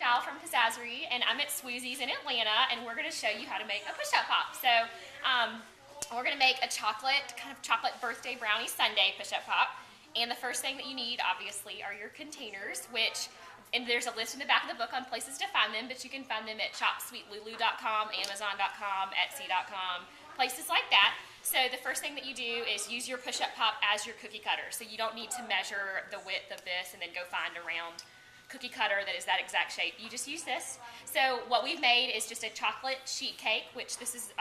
Dial from Pizzazzerie, and I'm at Swoozie's in Atlanta, and we're going to show you how to make a push-up pop. So we're going to make a chocolate birthday brownie sundae push-up pop. And the first thing that you need, obviously, are your containers, and there's a list in the back of the book on places to find them, but you can find them at shopsweetlulu.com, amazon.com, etsy.com, places like that. So the first thing that you do is use your push-up pop as your cookie cutter. So you don't need to measure the width of this and then go find a round cookie cutter that is that exact shape. You just use this. So what we've made is just a chocolate sheet cake, which this is,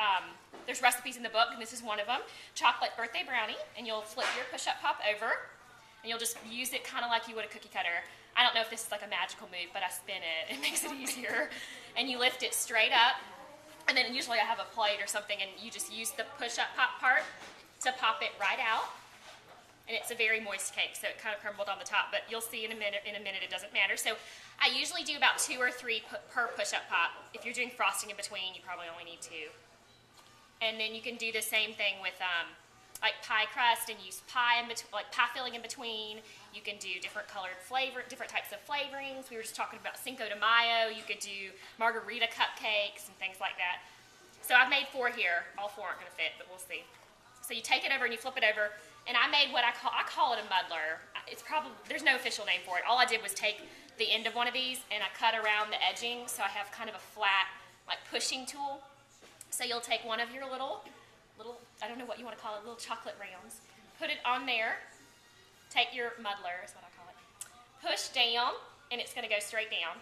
there's recipes in the book, and this is one of them. Chocolate birthday brownie, and you'll flip your push-up pop over, and you'll just use it kind of like you would a cookie cutter. I don't know if this is like a magical move, but I spin it. It makes it easier. And you lift it straight up, and then usually I have a plate or something, and you just use the push-up pop part to pop it right out. And it's a very moist cake, so it kind of crumbled on the top, but you'll see in a minute it doesn't matter. So I usually do about 2 or 3 per push-up pop. If you're doing frosting in between, you probably only need 2. And then you can do the same thing with like pie crust and use pie filling in between. You can do different types of flavorings. We were just talking about Cinco de Mayo. You could do margarita cupcakes and things like that. So I've made 4 here. All 4 aren't going to fit, but we'll see. So you take it over and you flip it over, and I made what I call it a muddler. There's no official name for it. All I did was take the end of one of these and I cut around the edging, so I have kind of a flat, like pushing tool. So you'll take one of your little, I don't know what you want to call it, little chocolate rounds, put it on there, take your muddler, is what I call it, push down, and it's going to go straight down.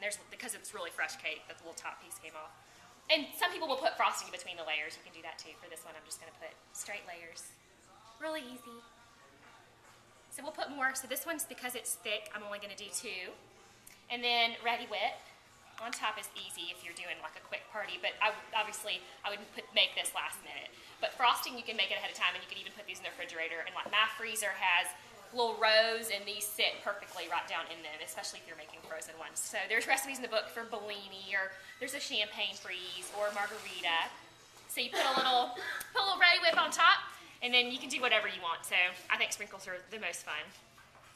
And because it's really fresh cake, that the little top piece came off. And some people will put frosting between the layers. You can do that too. For this one, I'm just going to put straight layers. Really easy. So we'll put more. So this one's, because it's thick, I'm only going to do 2. And then Ready Wet on top is easy if you're doing like a quick party, but obviously I would make this last minute. But frosting, you can make it ahead of time, and you can even put these in the refrigerator. And like my freezer has little rows, and these sit perfectly right down in them, especially if you're making frozen ones. So there's recipes in the book for Bellini, or there's a champagne freeze, or margarita. So you put a little Ready Whip on top, and then you can do whatever you want. So I think sprinkles are the most fun.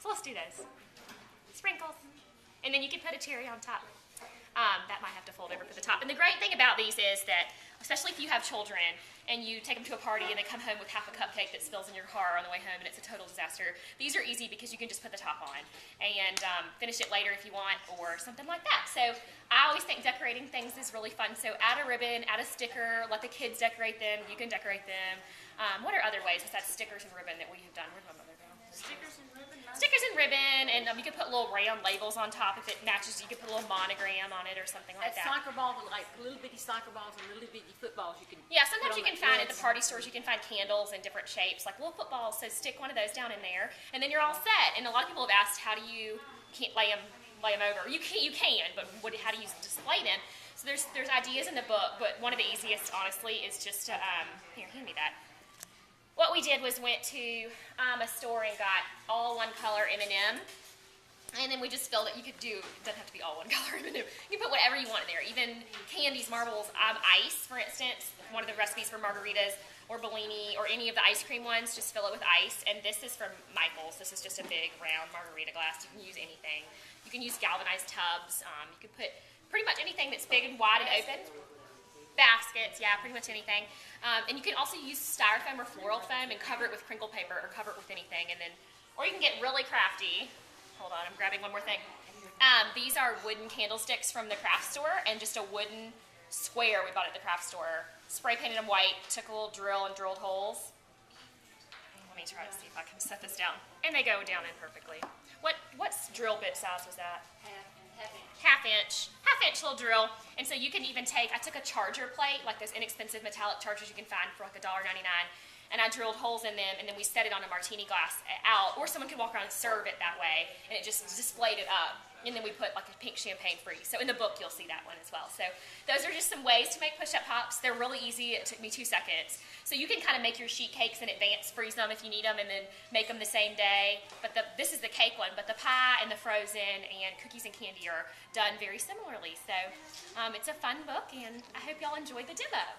So let's do those. Sprinkles. And then you can put a cherry on top. That might have to fold over for the top. And the great thing about these is that, especially if you have children and you take them to a party and they come home with half a cupcake that spills in your car on the way home and it's a total disaster, these are easy because you can just put the top on and finish it later if you want, or something like that. So I always think decorating things is really fun. So add a ribbon, add a sticker, let the kids decorate them, you can decorate them. What are other ways besides stickers and ribbon that we have done? Where's my mother go? Stickers and ribbon. Stickers and ribbon, and you can put little round labels on top if it matches. You can put a little monogram on it or something like that. Soccer balls, like little bitty soccer balls and little bitty footballs, you can. Yeah, sometimes you can find at the party stores. You can find candles in different shapes, like little footballs. So stick one of those down in there, and then you're all set. And a lot of people have asked, how do you can't lay them over? You can, but how do you display them? So there's ideas in the book, but one of the easiest, honestly, is just to here, hand me that. What we did was went to a store and got all one color M&M, and then we just filled it. It doesn't have to be all one color M&M. You can put whatever you want in there, even candies, marbles, ice, for instance. One of the recipes for margaritas or Bellini or any of the ice cream ones, just fill it with ice. And this is from Michael's. This is just a big round margarita glass. You can use anything. You can use galvanized tubs. You can put pretty much anything that's big and wide and open. Baskets, yeah, pretty much anything. And you can also use styrofoam or floral foam and cover it with crinkle paper or cover it with anything. Or you can get really crafty. Hold on, I'm grabbing one more thing. These are wooden candlesticks from the craft store, and just a wooden square we bought at the craft store. Spray painted them white, took a little drill and drilled holes. Let me try to see if I can set this down. And they go down in perfectly. What drill bit size was that? Half inch little drill. And so you can even I took a charger plate, like those inexpensive metallic chargers you can find for like $1.99, and I drilled holes in them, and then we set it on a martini glass out, or someone could walk around and serve it that way, and it just displayed it up. And then we put like a pink champagne freeze. So in the book, you'll see that one as well. So those are just some ways to make push-up pops. They're really easy. It took me 2 seconds. So you can kind of make your sheet cakes in advance, freeze them if you need them, and then make them the same day. But this is the cake one. But the pie and the frozen and cookies and candy are done very similarly. So it's a fun book, and I hope y'all enjoy the demo.